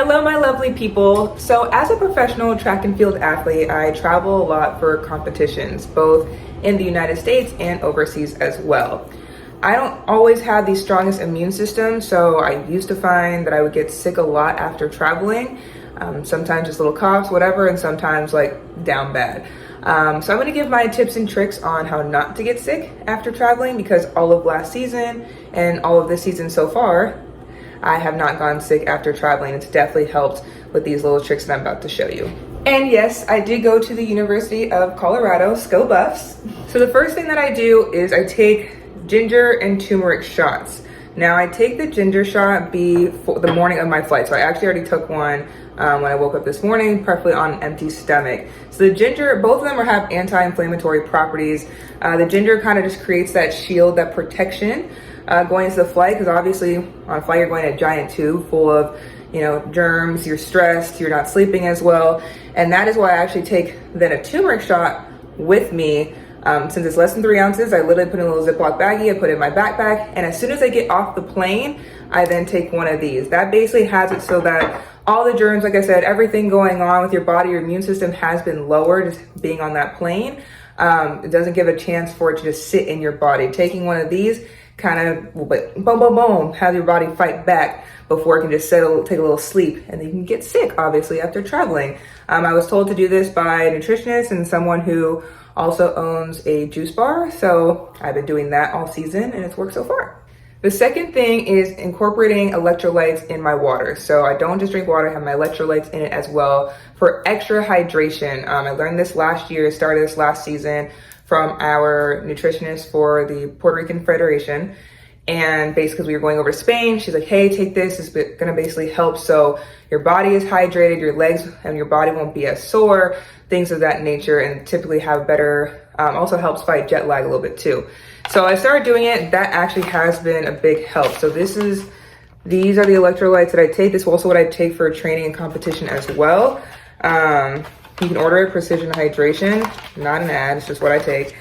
Hello, my lovely people. So as a professional track and field athlete, I travel a lot for competitions, both in the United States and overseas as well. I don't always have the strongest immune system, so I used to find that I would get sick a lot after traveling. Sometimes just little coughs, whatever, and sometimes like down bad. So I'm gonna give my tips and tricks on how not to get sick after traveling, because all of last season and all of this season so far, I have not gone sick after traveling. It's definitely helped with these little tricks that I'm about to show you. And yes, I did go to the University of Colorado, Go Buffs. So the first thing that I do is I take ginger and turmeric shots. Now I take the ginger shot before the morning of my flight. So I actually already took one when I woke up this morning, preferably on an empty stomach. So the ginger, both of them have anti-inflammatory properties. The ginger kind of just creates that shield, that protection going into the flight, because obviously on a flight you're going in a giant tube full of, you know, germs, you're stressed, you're not sleeping as well. And that is why I actually take then a turmeric shot with me. Since it's less than 3 ounces, I literally put in a little Ziploc baggie, I put it in my backpack, and as soon as I get off the plane, I then take one of these. That basically has it so that all the germs, like I said, everything going on with your body, your immune system has been lowered just being on that plane. It doesn't give a chance for it to just sit in your body. Taking one of these kind of boom, boom, boom, have your body fight back before it can just settle, take a little sleep, and then you can get sick, obviously, after traveling. I was told to do this by a nutritionist and someone who also owns a juice bar, so I've been doing that all season and it's worked so far. The second thing is incorporating electrolytes in my water. So I don't just drink water, I have my electrolytes in it as well for extra hydration. I learned this last year, started this last season from our nutritionist for the Puerto Rican Federation. And basically, because we were going over to Spain, she's like, hey, take this. It's gonna basically help so your body is hydrated, your legs and your body won't be as sore, things of that nature, and typically have better, also helps fight jet lag a little bit too. So I started doing it. That actually has been a big help. So these are the electrolytes that I take. This is also what I take for training and competition as well. You can order it, Precision Hydration, not an ad, it's just what I take.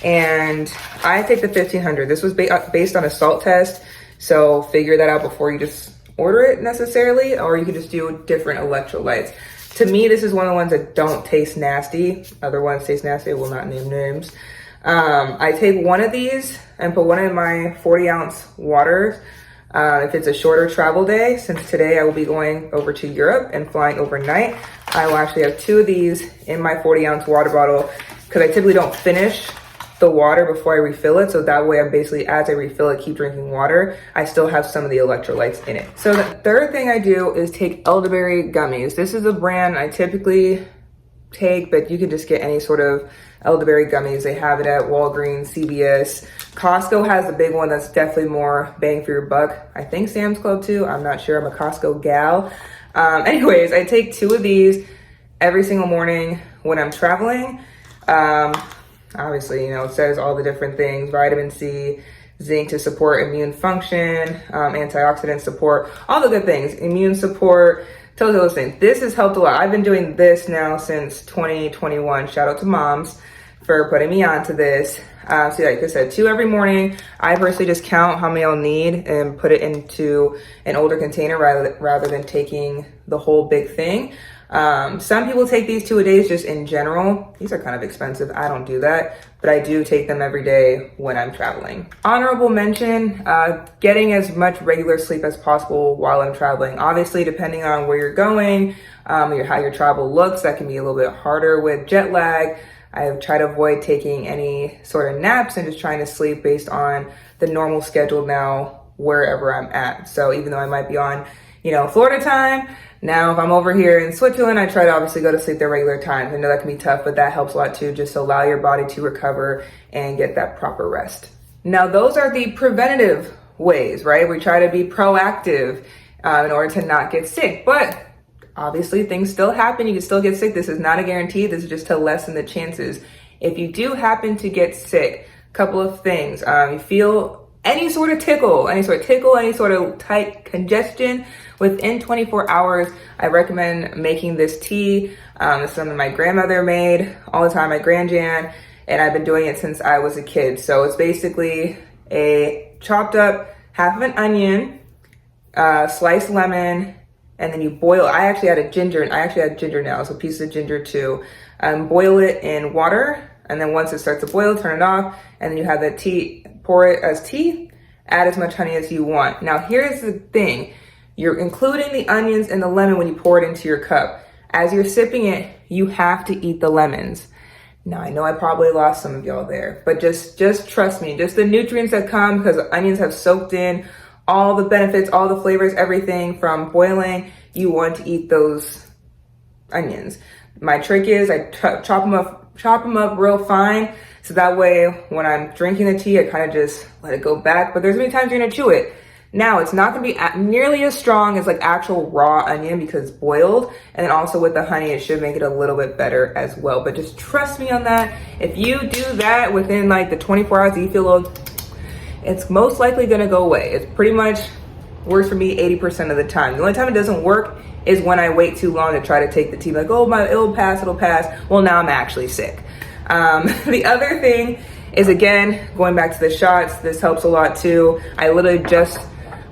And I take the 1500. This was based on a salt test, so figure that out before you just order it necessarily, or you can just do different electrolytes. To me, this is one of the ones that don't taste nasty. Other ones taste nasty, I will not name names. I take one of these and put one in my 40-ounce water. If it's a shorter travel day, since today I will be going over to Europe and flying overnight, I will actually have 2 of these in my 40-ounce water bottle, because I typically don't finish the water before I refill it. So that way I'm basically, as I refill it, keep drinking water. I still have some of the electrolytes in it. So the third thing I do is take elderberry gummies. This is a brand I typically take, but you can just get any sort of elderberry gummies. They have it at Walgreens, CVS. Costco has the big one that's definitely more bang for your buck. I think Sam's Club too. I'm not sure. I'm a Costco gal. Anyways, I take 2 of these every single morning when I'm traveling. Obviously, you know, it says all the different things: vitamin C, zinc to support immune function, antioxidant support, all the good things, immune support, tell those things. This has helped a lot. I've been doing this now since 2021. Shout out to moms for putting me onto this. So like I said, 2 every morning. I personally just count how many I'll need and put it into an older container rather than taking the whole big thing. Some people take these 2 a day just in general. These are kind of expensive. I don't do that, but I do take them every day when I'm traveling. Honorable mention, getting as much regular sleep as possible while I'm traveling. Obviously, depending on where you're going, how your travel looks, that can be a little bit harder with jet lag. I try to avoid taking any sort of naps and just trying to sleep based on the normal schedule now wherever I'm at. So even though I might be on, you know, Florida time, now if I'm over here in Switzerland, I try to obviously go to sleep their regular times. I know that can be tough, but that helps a lot too, just to allow your body to recover and get that proper rest. Now, those are the preventative ways, right? We try to be proactive in order to not get sick, but obviously things still happen. You can still get sick. This is not a guarantee. This is just to lessen the chances. If you do happen to get sick, a couple of things. You feel any sort of tickle, any sort of tight congestion, within 24 hours, I recommend making this tea. It's something my grandmother made all the time, my grandjan, and I've been doing it since I was a kid. So it's basically a chopped up half of an onion, sliced lemon, and then you boil. I actually added ginger now, so pieces of ginger too. Boil it in water, and then once it starts to boil, turn it off, and then you have the tea, pour it as tea, add as much honey as you want. Now here's the thing, you're including the onions and the lemon when you pour it into your cup. As you're sipping it, you have to eat the lemons. Now I know I probably lost some of y'all there, but just trust me, just the nutrients that come because the onions have soaked in all the benefits, all the flavors, everything from boiling, you want to eat those onions. My trick is I chop them up real fine, so that way when I'm drinking the tea, I kind of just let it go back, but there's many times you're gonna chew it. Now, it's not gonna be nearly as strong as like actual raw onion because it's boiled, and then also with the honey, it should make it a little bit better as well. But just trust me on that. If you do that within like the 24 hours that you feel a little, it's most likely gonna go away. It's pretty much works for me 80% of the time. The only time it doesn't work is when I wait too long to try to take the tea. Like, oh, it'll pass. Well, now I'm actually sick. The other thing is, again, going back to the shots, this helps a lot too. I literally just,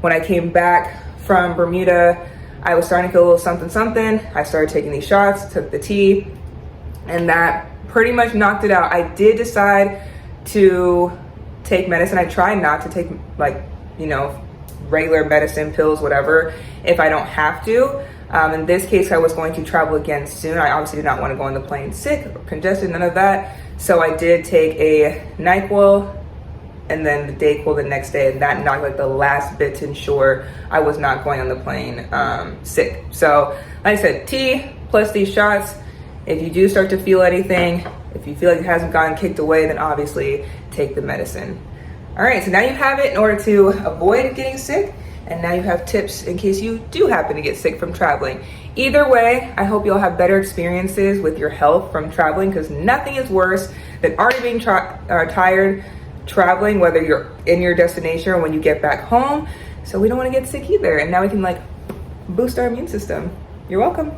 when I came back from Bermuda, I was starting to feel a little something. I started taking these shots, took the tea, and that pretty much knocked it out. I did decide to take medicine. I try not to take like, regular medicine, pills, whatever, if I don't have to. In this case, I was going to travel again soon. I obviously did not want to go on the plane sick or congested, none of that. So I did take a NyQuil and then the Dayquil the next day, and that knocked like the last bit to ensure I was not going on the plane sick. So like I said, tea plus these shots. If you do start to feel anything, if you feel like it hasn't gotten kicked away, then obviously take the medicine. All right, so now you have it in order to avoid getting sick, and now you have tips in case you do happen to get sick from traveling. Either way, I hope you'll have better experiences with your health from traveling, because nothing is worse than already being tired traveling, whether you're in your destination or when you get back home. So we don't want to get sick either, and now we can like boost our immune system. You're welcome.